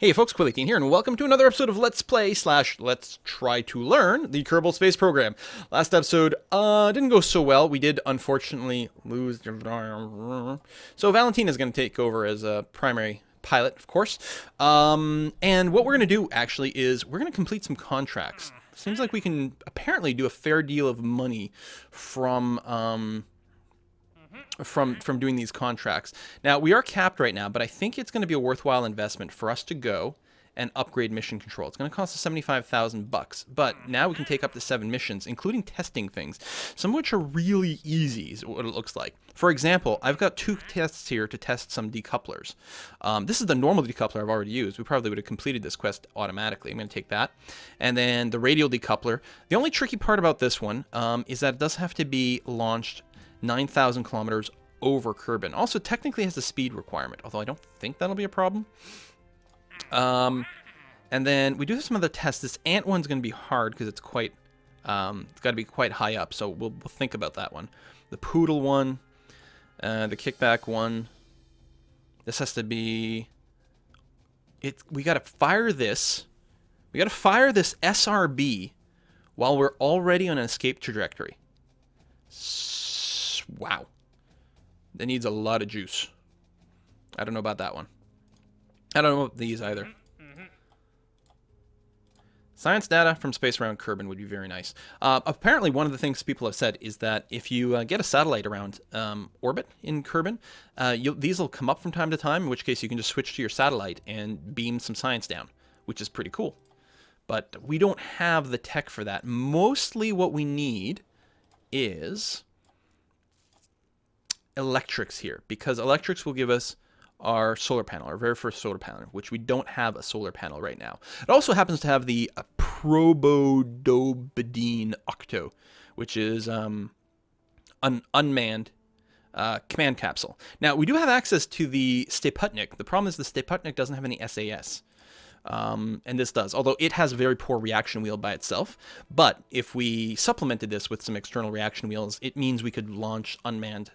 Hey folks, Quilly18 here, and welcome to another episode of Let's Play / Let's Try to Learn the Kerbal Space Program. Last episode didn't go so well. We did unfortunately lose. So Valentina's going to take over as a primary pilot, of course. And what we're going to do actually is we're going to complete some contracts. Seems like we can apparently do a fair deal of money from doing these contracts. Now, we are capped right now, but I think it's going to be a worthwhile investment for us to go and upgrade mission control. It's going to cost us 75,000 bucks, but now we can take up to 7 missions, including testing things, some of which are really easy, is what it looks like. For example, I've got 2 tests here to test some decouplers. This is the normal decoupler I've already used. We probably would have completed this quest automatically. I'm going to take that. And then the radial decoupler. The only tricky part about this one is that it does have to be launched 9,000 kilometers over Kerbal. Also, technically has a speed requirement, although I don't think that'll be a problem. And then we do have some other tests. This ant one's going to be hard because it's quite, it's got to be quite high up, so we'll think about that one. The poodle one, the kickback one. This has to be. We got to fire this. We got to fire this SRB while we're already on an escape trajectory. Wow. That needs a lot of juice. I don't know about that one. I don't know about these either. Science data from space around Kerbal would be very nice. Apparently, one of the things people have said is that if you get a satellite around orbit in Kerbal, these will come up from time to time, in which case you can just switch to your satellite and beam some science down, which is pretty cool. But we don't have the tech for that. Mostly what we need is electrics here, because electrics will give us our solar panel, our very first solar panel, which we don't have a solar panel right now. It also happens to have the Probodobedine Octo, which is an unmanned command capsule. Now, we do have access to the Steputnik. The problem is the Steputnik doesn't have any SAS. And this does, although it has a very poor reaction wheel by itself. But if we supplemented this with some external reaction wheels, it means we could launch unmanned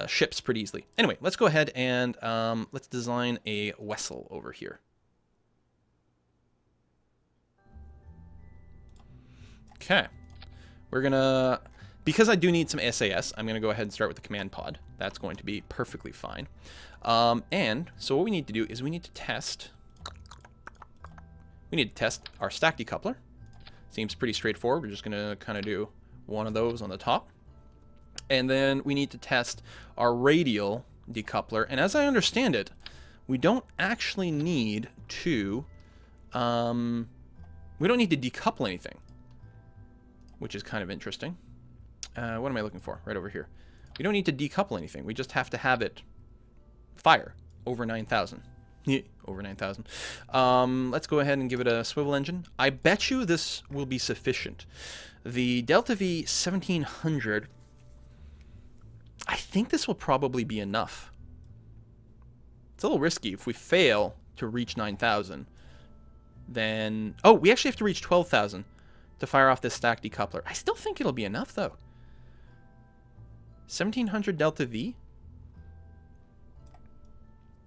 ships pretty easily. Anyway, let's go ahead and let's design a vessel over here. Okay, we're gonna, because I do need some SAS, I'm gonna go ahead and start with the command pod. That's going to be perfectly fine. And so what we need to do is we need to test our stack decoupler. Seems pretty straightforward. We're just gonna kind of do one of those on the top. And then we need to test our radial decoupler. And as I understand it, we don't actually need to, we don't need to decouple anything, which is kind of interesting. What am I looking for? Right over here. We don't need to decouple anything. We just have to have it fire over 9,000. Over 9,000. Let's go ahead and give it a swivel engine. I bet you this will be sufficient. The Delta V 1700... I think this will probably be enough. It's a little risky. If we fail to reach 9,000, then... Oh, we actually have to reach 12,000 to fire off this stack decoupler. I still think it'll be enough, though. 1,700 Delta V?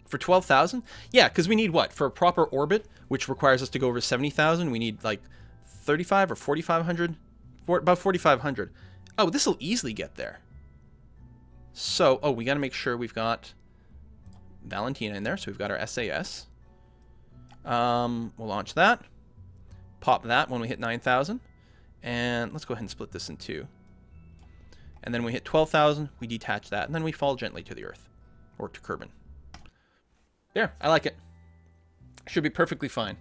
For 12,000? Yeah, because we need what? For a proper orbit, which requires us to go over 70,000, we need like 35 or 4,500? About 4,500. Oh, this will easily get there. So, oh, we got to make sure we've got Valentina in there. So we've got our SAS. We'll launch that. Pop that when we hit 9,000. And let's go ahead and split this in 2. And then we hit 12,000. We detach that. And then we fall gently to the Earth. Or to Kerbal. There. I like it. Should be perfectly fine.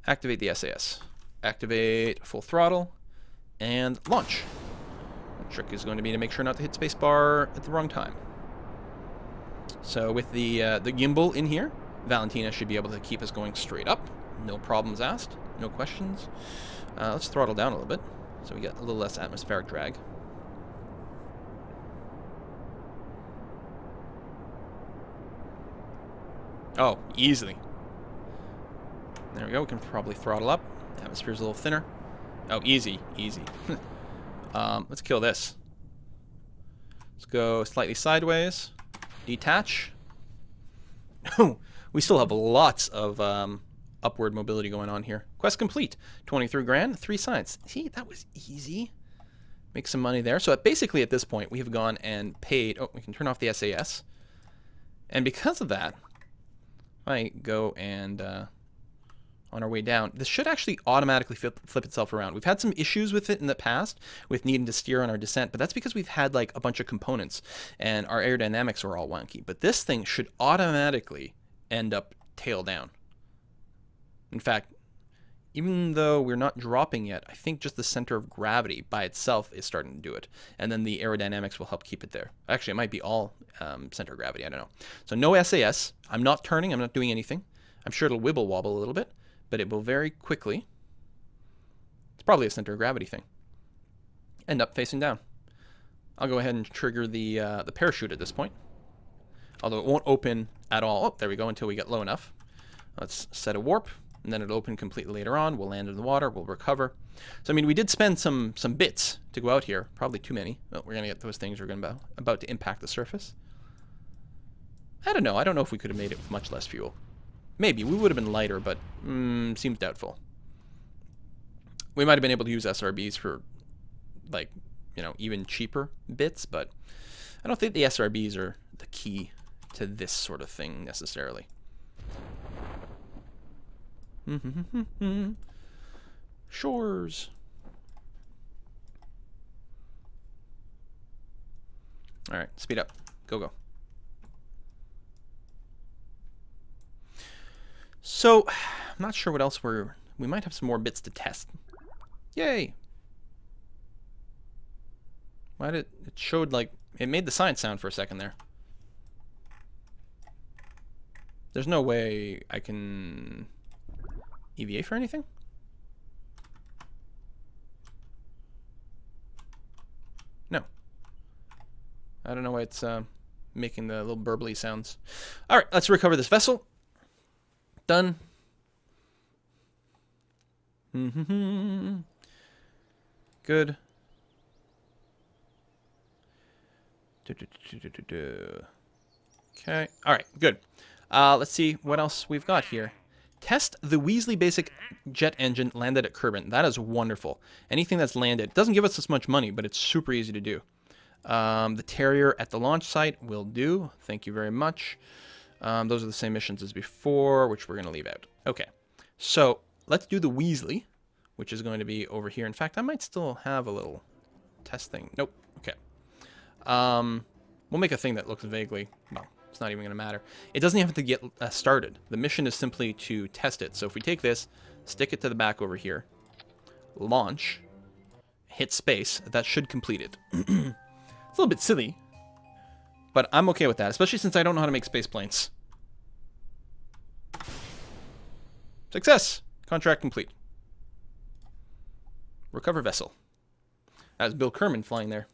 Activate the SAS. Activate full throttle. And launch. The trick is going to be to make sure not to hit spacebar at the wrong time. So with the gimbal in here, Valentina should be able to keep us going straight up. No problems asked. No questions. Let's throttle down a little bit so we get a little less atmospheric drag. Oh, easily. There we go. We can probably throttle up. Atmosphere's a little thinner. Oh, easy, easy. Let's kill this. Let's go slightly sideways. Detach. We still have lots of upward mobility going on here. Quest complete. 23 grand, 3 science. See, that was easy. Make some money there. So basically at this point, we have gone and paid. Oh, we can turn off the SAS. And because of that, I go and on our way down, this should actually automatically flip itself around. We've had some issues with it in the past with needing to steer on our descent, but that's because we've had like a bunch of components and our aerodynamics are all wonky. But this thing should automatically end up tail down. In fact, even though we're not dropping yet, I think just the center of gravity by itself is starting to do it. And then the aerodynamics will help keep it there. Actually, it might be all center of gravity. I don't know. So no SAS. I'm not turning. I'm not doing anything. I'm sure it'll wibble wobble a little bit, but it will very quickly, it's probably a center of gravity thing, end up facing down. I'll go ahead and trigger the parachute at this point. Although it won't open at all. Oh, there we go, until we get low enough. Let's set a warp. And then it'll open completely later on. We'll land in the water. We'll recover. So, I mean, we did spend some bits to go out here. Probably too many. Well, we're going to get those things we're about to impact the surface. I don't know. I don't know if we could have made it with much less fuel. Maybe. We would have been lighter, but seems doubtful. We might have been able to use SRBs for, like, you know, even cheaper bits, but I don't think the SRBs are the key to this sort of thing necessarily. Shores. All right, speed up. Go, go. So, I'm not sure what else we might have some more bits to test. Yay. Why did it showed like it made the science sound for a second there. There's no way I can EVA for anything? No. I don't know why it's making the little burbly sounds. All right, let's recover this vessel. Done. Good. Okay. All right, good. Let's see what else we've got here. Test the Weasley basic jet engine landed at Kerbal. That is wonderful. Anything that's landed, it doesn't give us this much money, but it's super easy to do. The Terrier at the launch site will do. Thank you very much. Those are the same missions as before, which we're going to leave out. Okay, so let's do the Weasley, which is going to be over here. In fact, I might still have a little test thing. Nope. Okay. We'll make a thing that looks vaguely, well, it's not even going to matter. It doesn't have to get started. The mission is simply to test it. So if we take this, stick it to the back over here, launch, hit space, that should complete it. It's a little bit silly, but I'm okay with that, especially since I don't know how to make space planes. Success! Contract complete. Recover vessel. That was Bill Kerman flying there.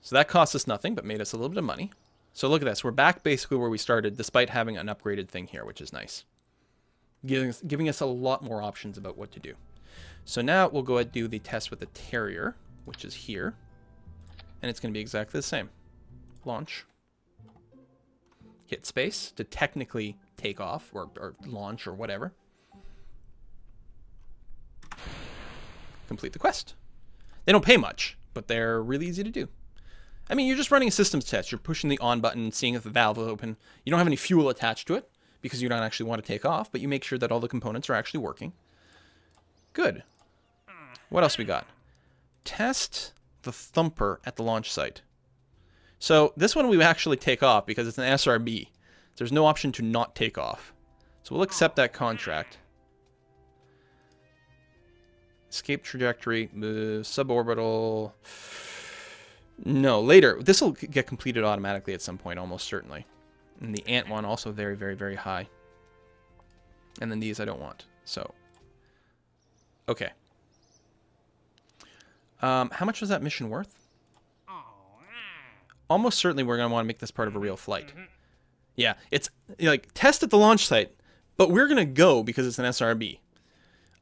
So that cost us nothing, but made us a little bit of money. So look at this. We're back basically where we started, despite having an upgraded thing here, which is nice. Giving us a lot more options about what to do. So now we'll go ahead and do the test with the Terrier, which is here. And it's going to be exactly the same. Launch. Hit space to technically take off or launch or whatever. Complete the quest. They don't pay much, but they're really easy to do. I mean, you're just running a systems test. You're pushing the on button, seeing if the valve is open. You don't have any fuel attached to it because you don't actually want to take off, but you make sure that all the components are actually working. Good. What else we got? Test the Thumper at the launch site. So this one we actually take off because it's an SRB. There's no option to not take off. So we'll accept that contract. Escape trajectory, suborbital. No, later. This will get completed automatically at some point, almost certainly. And the ant one also very, very, very high. And then these I don't want. So, okay. How much was that mission worth? Almost certainly we're going to want to make this part of a real flight. Yeah, it's like test at the launch site, but we're going to go because it's an SRB.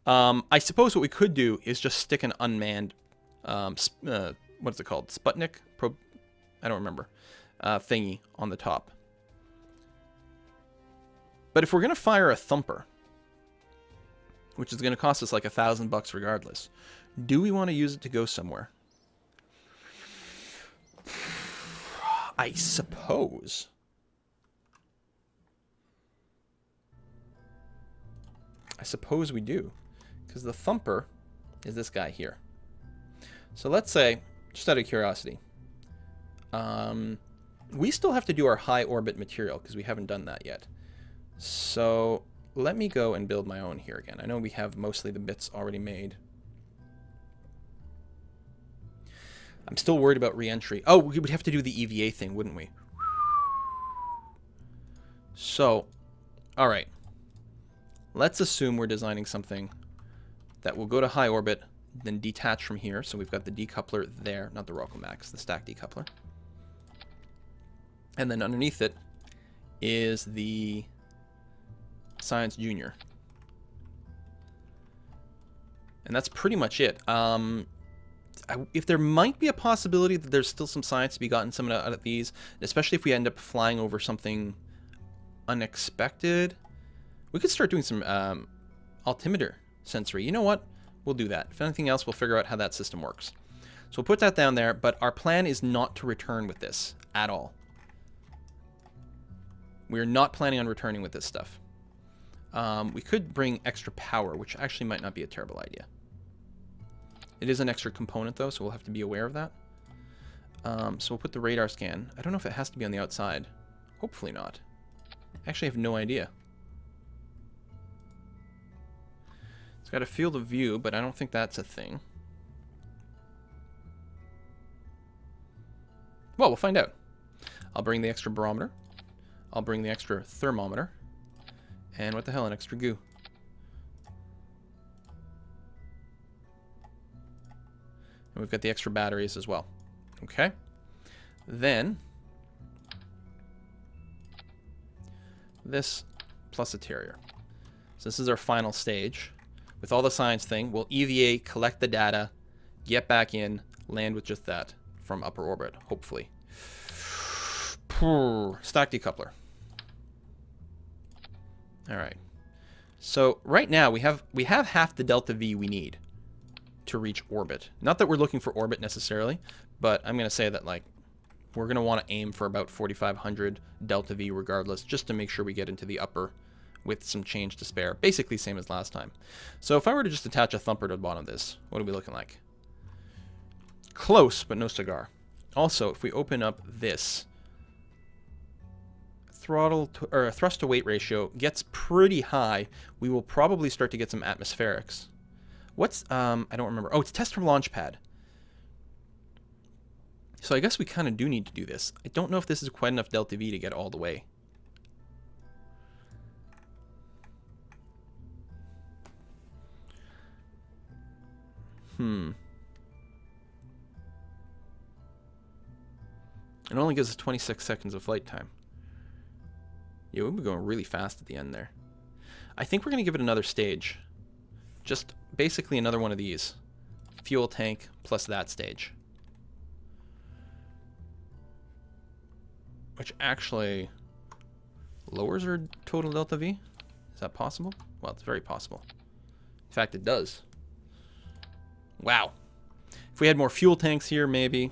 I suppose what we could do is just stick an unmanned, what is it called? Sputnik? I don't remember, thingy on the top. But if we're going to fire a thumper, which is going to cost us like $1,000 regardless, do we want to use it to go somewhere? I suppose. I suppose we do. Because the thumper is this guy here. So let's say, just out of curiosity, we still have to do our high orbit material because we haven't done that yet. So let me go and build my own here again. I know we have mostly the bits already made. I'm still worried about re-entry. Oh, we would have to do the EVA thing, wouldn't we? So, all right. Let's assume we're designing something that will go to high orbit, then detach from here. So we've got the decoupler there, not the Rocomax, the stack decoupler. And then underneath it is the Science Junior. And that's pretty much it. If there might be a possibility that there's still some science to be gotten some out of these, especially if we end up flying over something unexpected, we could start doing some altimeter sensory. You know what? We'll do that. If anything else, we'll figure out how that system works. So we'll put that down there, but our plan is not to return with this at all. We're not planning on returning with this stuff. We could bring extra power, which actually might not be a terrible idea. It is an extra component, though, so we'll have to be aware of that. So we'll put the radar scan. I don't know if it has to be on the outside. Hopefully not. Actually, I have no idea. It's got a field of view, but I don't think that's a thing. Well, we'll find out. I'll bring the extra barometer. I'll bring the extra thermometer. And what the hell, an extra goo. And we've got the extra batteries as well. Okay. Then, this plus a terrier. So this is our final stage. With all the science thing, we'll EVA, collect the data, get back in, land with just that from upper orbit, hopefully. Stack decoupler. All right. So right now we have half the delta V we need to reach orbit. Not that we're looking for orbit necessarily, but I'm going to say that like we're going to want to aim for about 4,500 delta V regardless, just to make sure we get into the upper with some change to spare. Basically same as last time. So if I were to just attach a thumper to the bottom of this, what are we looking like? Close, but no cigar. Also, if we open up this, thrust to weight ratio gets pretty high. We will probably start to get some atmospherics. What's, I don't remember. Oh, it's test from launch pad. So I guess we kind of do need to do this. I don't know if this is quite enough delta V to get all the way. It only gives us 26 seconds of flight time. Yeah, we'll be going really fast at the end there. I think we're going to give it another stage. Just basically another one of these. Fuel tank plus that stage. Which actually lowers our total delta V. Is that possible? Well, it's very possible. In fact, it does. Wow. If we had more fuel tanks here, maybe.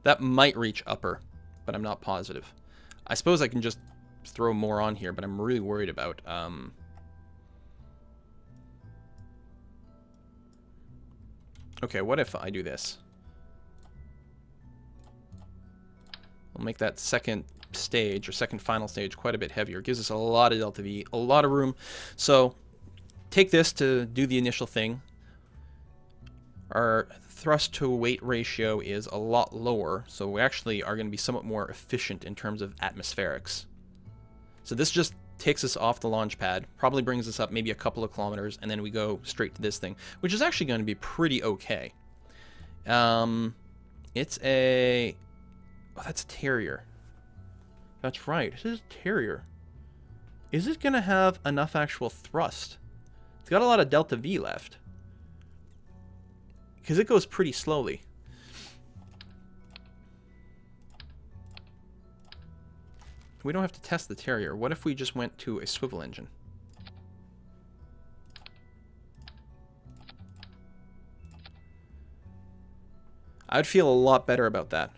That might reach upper, but I'm not positive. I suppose I can just throw more on here, but I'm really worried about... Okay, what if I do this? We'll make that second stage, or second final stage, quite a bit heavier. It gives us a lot of delta V, a lot of room. So, take this to do the initial thing. Our thrust to weight ratio is a lot lower, so we actually are going to be somewhat more efficient in terms of atmospherics. So this just takes us off the launch pad, probably brings us up maybe a couple of kilometers, and then we go straight to this thing, which is actually going to be pretty okay. It's a... Oh, that's a Terrier. That's right, this is a Terrier. Is it going to have enough actual thrust? It's got a lot of delta V left. because it goes pretty slowly. We don't have to test the Terrier. What if we just went to a swivel engine? I'd feel a lot better about that.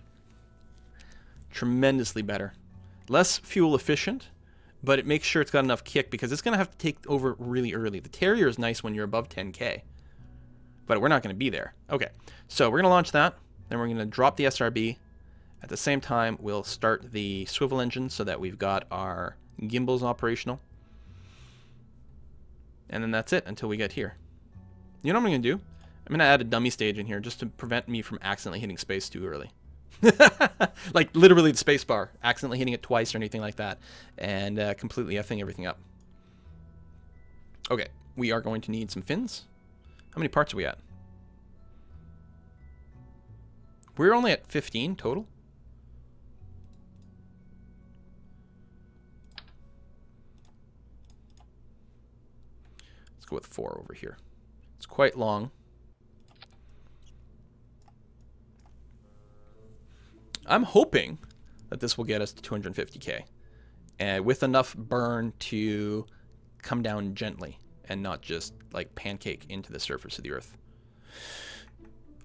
Tremendously better. Less fuel efficient, but it makes sure it's got enough kick because it's going to have to take over really early. The Terrier is nice when you're above 10K, but we're not going to be there. Okay, so we're going to launch that. Then we're going to drop the SRB. At the same time, we'll start the swivel engine so that we've got our gimbals operational. And then that's it until we get here. You know what I'm going to do? I'm going to add a dummy stage in here just to prevent me from accidentally hitting space too early. Like literally the space bar, accidentally hitting it twice or anything like that, and completely effing everything up. Okay, we are going to need some fins. How many parts are we at? We're only at 15 total. Let's go with 4 over here. It's quite long. I'm hoping that this will get us to 250K, and with enough burn to come down gently and not just like pancake into the surface of the Earth.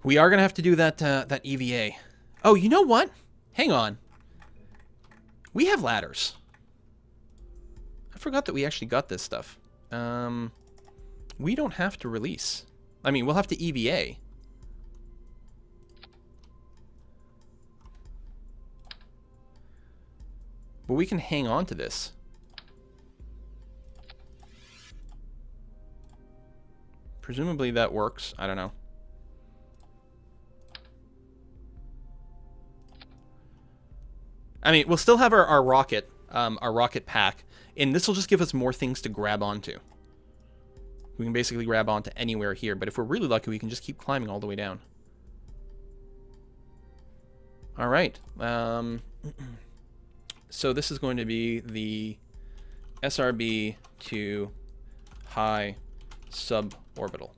We are gonna have to do that that EVA. Oh, you know what? Hang on. We have ladders. I forgot that we actually got this stuff. We don't have to release. I mean, we'll have to EVA. But we can hang on to this. Presumably that works. I don't know. I mean, we'll still have our rocket pack, and this will just give us more things to grab onto. We can basically grab onto anywhere here, but if we're really lucky, we can just keep climbing all the way down. All right. So this is going to be the SRB to high suborbital.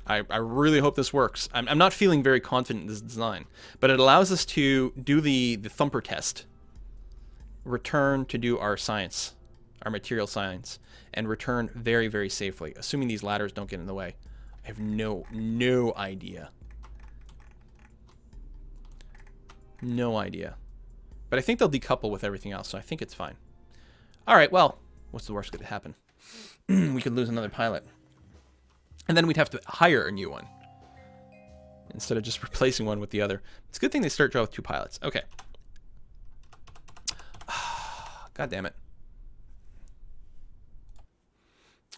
I really hope this works. I'm not feeling very confident in this design, but it allows us to do the thumper test, return to do our science, our material science, and return very, very safely, assuming these ladders don't get in the way. I have no idea. No idea. But I think they'll decouple with everything else, so I think it's fine. All right, well, what's the worst that could happen? We could lose another pilot. And then we'd have to hire a new one instead of just replacing one with the other. It's a good thing they start with 2 pilots. Okay. God damn it.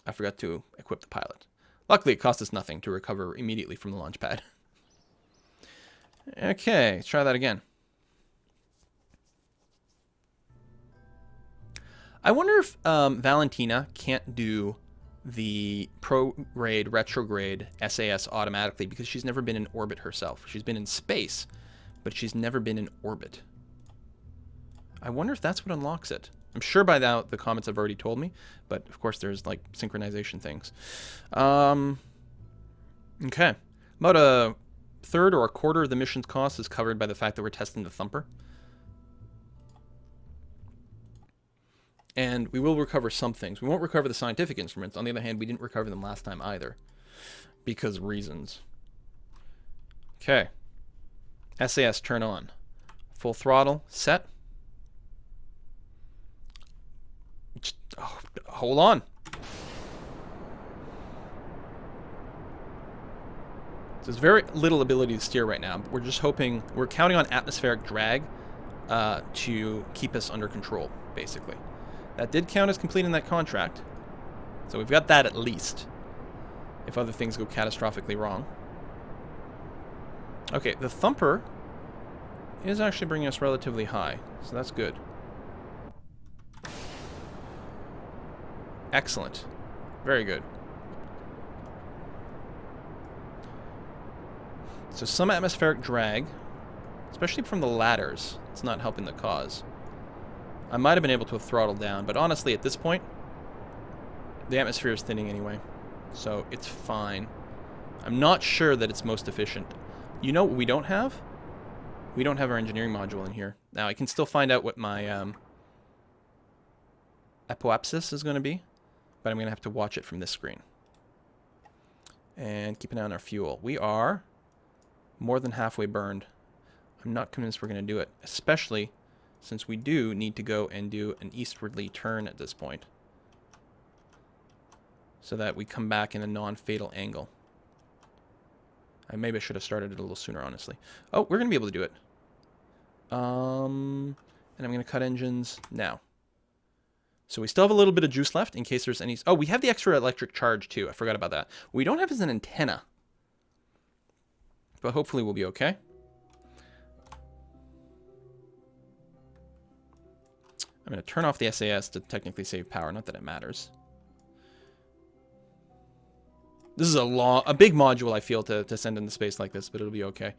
I forgot to equip the pilot. Luckily, it cost us nothing to recover immediately from the launch pad. Okay, let's try that again. I wonder if Valentina can't do the prograde, retrograde SAS automatically because she's never been in orbit herself. She's been in space, but she's never been in orbit. I wonder if that's what unlocks it. I'm sure by now the comments have already told me, but of course there's like synchronization things. Okay. About a third or a quarter of the mission's cost is covered by the fact that we're testing the thumper. And we will recover some things. We won't recover the scientific instruments. On the other hand, we didn't recover them last time either. Because reasons. Okay. SAS turn on. Full throttle. Set. Oh, hold on. So there's very little ability to steer right now. We're just hoping, we're counting on atmospheric drag to keep us under control, basically. That did count as completing that contract. So we've got that at least, if other things go catastrophically wrong. Okay, the thumper is actually bringing us relatively high, so that's good. Excellent. Very good. So some atmospheric drag, especially from the ladders. It's not helping the cause. I might have been able to throttle down, but honestly, at this point, the atmosphere is thinning anyway. So it's fine. I'm not sure that it's most efficient. You know what we don't have? We don't have our engineering module in here. Now, I can still find out what my apoapsis is going to be, but I'm going to have to watch it from this screen. And keep an eye on our fuel. We are more than halfway burned. I'm not convinced we're going to do it, especially since we do need to go and do an eastwardly turn at this point, so that we come back in a non-fatal angle. Maybe I should have started it a little sooner, honestly. Oh, we're going to be able to do it. And I'm going to cut engines now. So we still have a little bit of juice left in case there's any... Oh, we have the extra electric charge, too. I forgot about that. What we don't have is an antenna. But hopefully we'll be okay. I'm going to turn off the SAS to technically save power. Not that it matters. This is a big module, I feel, to send into space like this, but it'll be okay.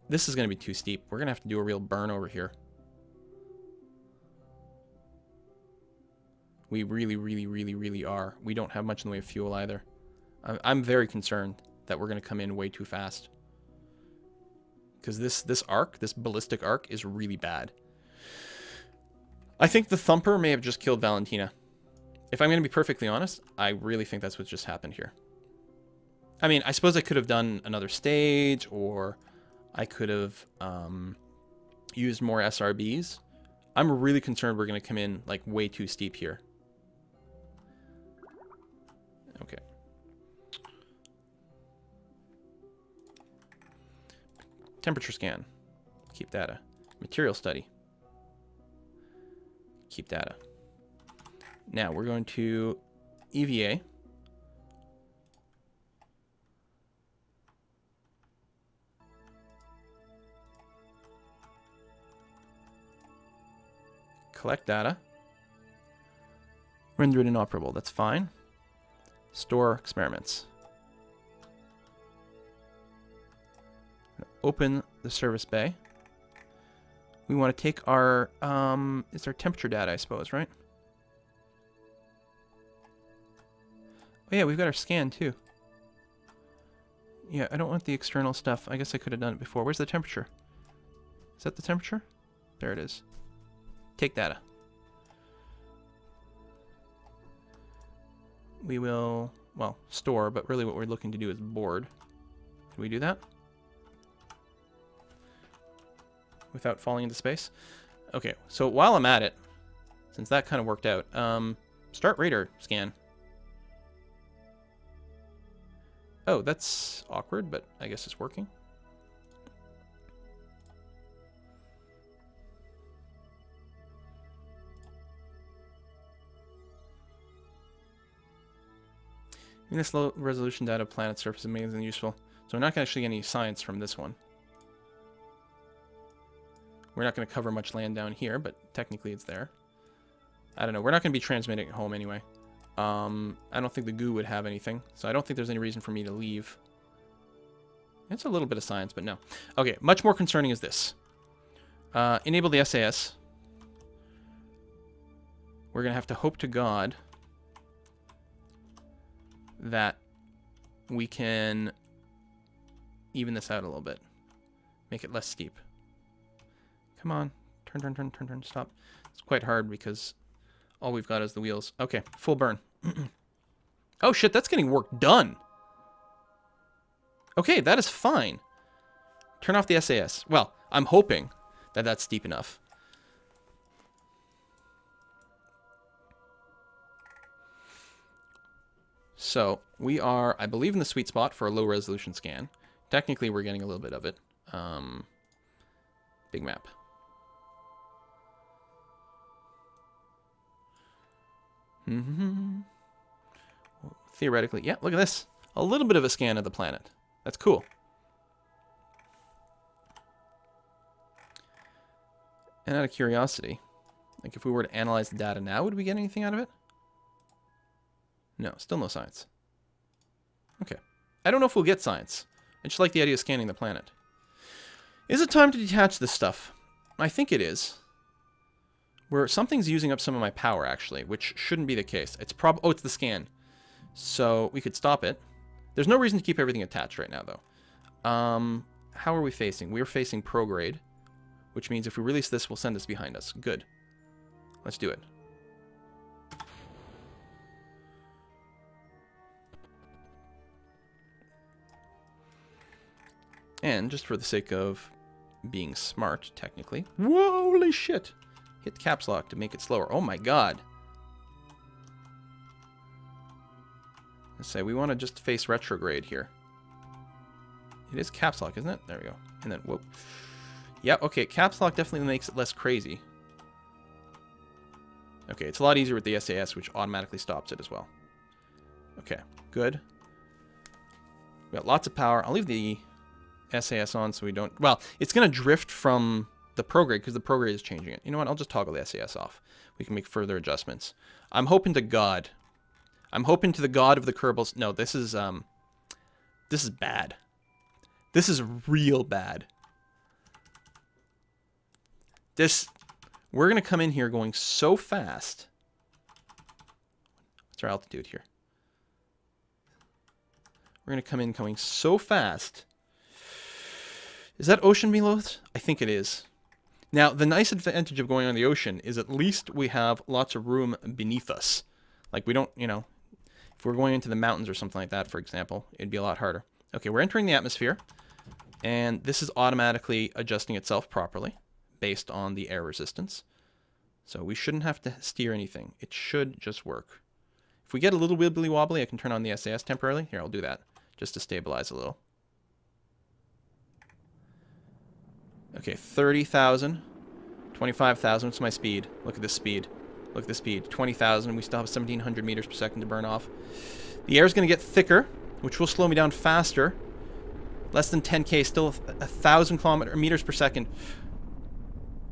This is going to be too steep. We're going to have to do a real burn over here. We really, really, really, really are. We don't have much in the way of fuel either. I'm very concerned that we're going to come in way too fast. Because this arc, this ballistic arc, is really bad. I think the Thumper may have just killed Valentina. If I'm going to be perfectly honest, I really think that's what just happened here. I mean, I suppose I could have done another stage, or I could have used more SRBs. I'm really concerned we're going to come in like way too steep here. Okay. Temperature scan. Keep data. Material study. Keep data. Now we're going to EVA. Collect data. Render it inoperable. That's fine. Store experiments. Open the service bay. We want to take our it's our temperature data, I suppose, right? Oh yeah, we've got our scan too. Yeah, I don't want the external stuff. I guess I could have done it before. Where's the temperature? Is that the temperature? There it is. Take data. We will, well, store, but really what we're looking to do is board. Can we do that? Without falling into space? Okay, so while I'm at it, since that kind of worked out, start radar scan. Oh, that's awkward, but I guess it's working. Even this low resolution data of planet surface is amazingly useful. So we're not going to actually get any science from this one. We're not going to cover much land down here, but technically it's there. I don't know. We're not going to be transmitting it home anyway. I don't think the goo would have anything, so I don't think there's any reason for me to leave. It's a little bit of science, but no. Okay, much more concerning is this. Enable the SAS. We're going to have to hope to God that we can even this out a little bit. Make it less steep. Come on. Turn, stop. It's quite hard because all we've got is the wheels. Okay, full burn. Oh shit, that's getting work done. Okay, that is fine. Turn off the SAS. Well, I'm hoping that that's steep enough. So, we are, I believe, in the sweet spot for a low resolution scan. Technically, we're getting a little bit of it. Big map. Well, theoretically, yeah, look at this. A little bit of a scan of the planet. That's cool. And out of curiosity, like if we were to analyze the data now, would we get anything out of it? No, still no science. Okay. I don't know if we'll get science. I just like the idea of scanning the planet. Is it time to detach this stuff? I think it is. Where something's using up some of my power, actually, which shouldn't be the case. It's oh, it's the scan. So we could stop it. There's no reason to keep everything attached right now, though. How are we facing? We're facing prograde, which means if we release this, we'll send this behind us. Good. Let's do it. And just for the sake of being smart, technically. Whoa, holy shit! Hit caps lock to make it slower. Oh my god. Let's say we want to just face retrograde here. It is caps lock, isn't it? There we go. And then, whoop. Yeah, okay, caps lock definitely makes it less crazy. Okay, it's a lot easier with the SAS, which automatically stops it as well. Okay, good. We got lots of power. I'll leave the SAS on so we don't... Well, it's going to drift from the prograde because the prograde is changing it. You know what? I'll just toggle the SAS off. We can make further adjustments. I'm hoping to God. I'm hoping to the God of the Kerbals. No, this is bad. This is real bad. We're going to come in here going so fast. What's our altitude here? We're going to come in going so fast. Is that ocean below us? I think it is. Now, the nice advantage of going on the ocean is at least we have lots of room beneath us. Like we don't, you know, if we're going into the mountains or something like that, for example, it'd be a lot harder. Okay, we're entering the atmosphere. And this is automatically adjusting itself properly based on the air resistance. So we shouldn't have to steer anything. It should just work. If we get a little wibbly wobbly, I can turn on the SAS temporarily. Here, I'll do that just to stabilize a little. Okay, 30,000, 25,000. What's my speed? Look at this speed. Look at the speed. 20,000. We still have 1,700 meters per second to burn off. The air is going to get thicker, which will slow me down faster. Less than 10K, still 1,000 meters per second.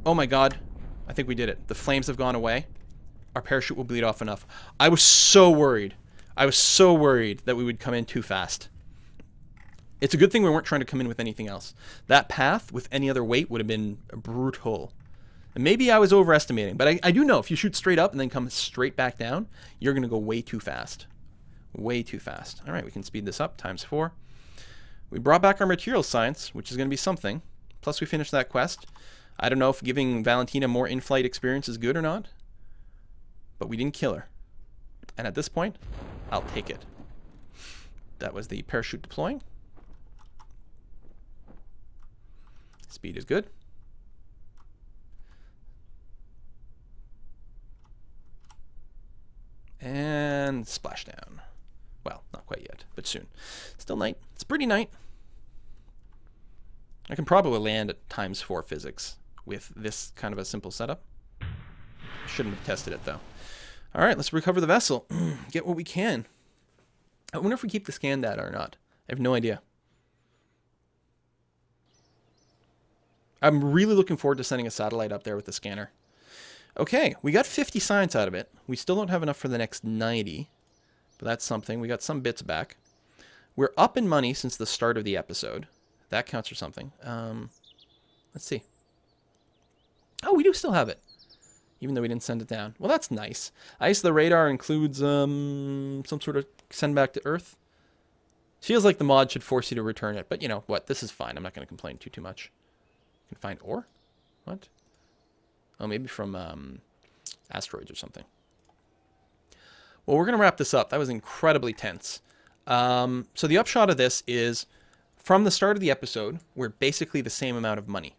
Oh my god. I think we did it. The flames have gone away. Our parachute will bleed off enough. I was so worried. I was so worried that we would come in too fast. It's a good thing we weren't trying to come in with anything else. That path with any other weight would have been brutal. And maybe I was overestimating, but I do know if you shoot straight up and then come straight back down, you're going to go way too fast. Way too fast. All right, we can speed this up, ×4. We brought back our material science, which is going to be something. Plus we finished that quest. I don't know if giving Valentina more in-flight experience is good or not, but we didn't kill her. And at this point, I'll take it. That was the parachute deploying. Speed is good. And splashdown. Well, not quite yet, but soon. Still night. It's pretty night. I can probably land at ×4 physics with this kind of a simple setup. Shouldn't have tested it, though. All right, let's recover the vessel. Get what we can. I wonder if we keep the scan data or not. I have no idea. I'm really looking forward to sending a satellite up there with the scanner. Okay, we got 50 science out of it. We still don't have enough for the next 90, but that's something. We got some bits back. We're up in money since the start of the episode. That counts for something. Let's see. Oh, we do still have it, even though we didn't send it down. Well, that's nice. Ice the radar includes some sort of send back to Earth. Feels like the mod should force you to return it, but you know what? This is fine. I'm not going to complain too much. You can find ore? What? Oh, maybe from asteroids or something. Well, we're going to wrap this up. That was incredibly tense. So the upshot of this is, from the start of the episode, we're basically the same amount of money.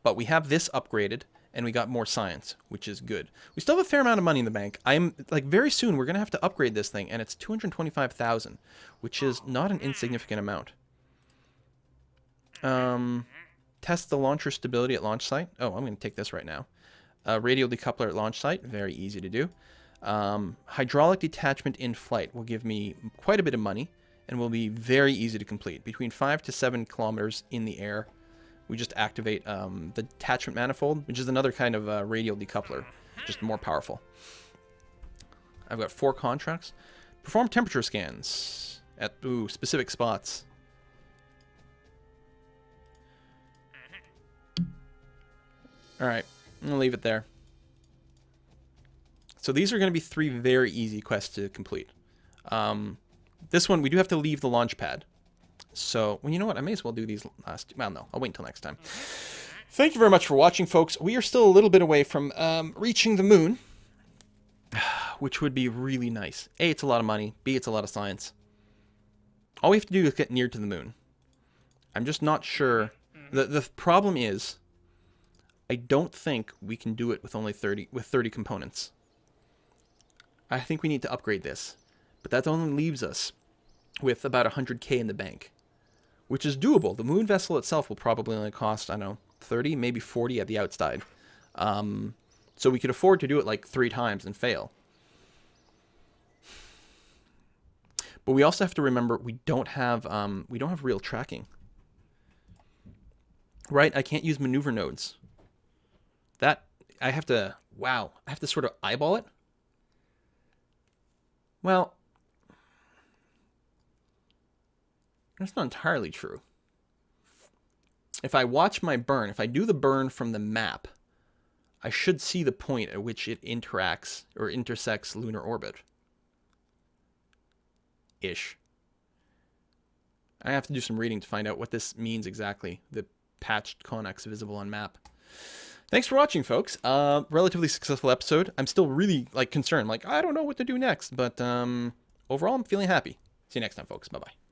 But we have this upgraded, and we got more science, which is good. We still have a fair amount of money in the bank. Very soon, we're going to have to upgrade this thing, and it's 225,000, which is not an insignificant amount. Test the launcher stability at launch site. Oh, I'm going to take this right now. Radial decoupler at launch site. Very easy to do. Hydraulic detachment in flight will give me quite a bit of money and will be very easy to complete. Between 5 to 7 kilometers in the air, we just activate the detachment manifold, which is another kind of radial decoupler, just more powerful. I've got 4 contracts. Perform temperature scans at specific spots. All right, I'm gonna leave it there. So these are gonna be 3 very easy quests to complete. This one, we do have to leave the launch pad. So, well, you know what? I may as well do these last. Well, no, I'll wait until next time. Thank you very much for watching, folks. We are still a little bit away from reaching the moon, which would be really nice. A, it's a lot of money. B, it's a lot of science. All we have to do is get near to the moon. I'm just not sure. The problem is, I don't think we can do it with only 30 components. I think we need to upgrade this, but that only leaves us with about 100K in the bank, which is doable. The moon vessel itself will probably only cost, I don't know, 30, maybe 40 at the outside. So we could afford to do it like 3 times and fail. But we also have to remember we don't have real tracking. Right? I can't use maneuver nodes. That I have to sort of eyeball it. Well, that's not entirely true. If I watch my burn, if I do the burn from the map, I should see the point at which it interacts or intersects lunar orbit. Ish. I have to do some reading to find out what this means exactly. The patched connex visible on map. Thanks for watching, folks. Relatively successful episode. I'm still really concerned. I don't know what to do next, but overall I'm feeling happy. See you next time, folks. Bye-bye.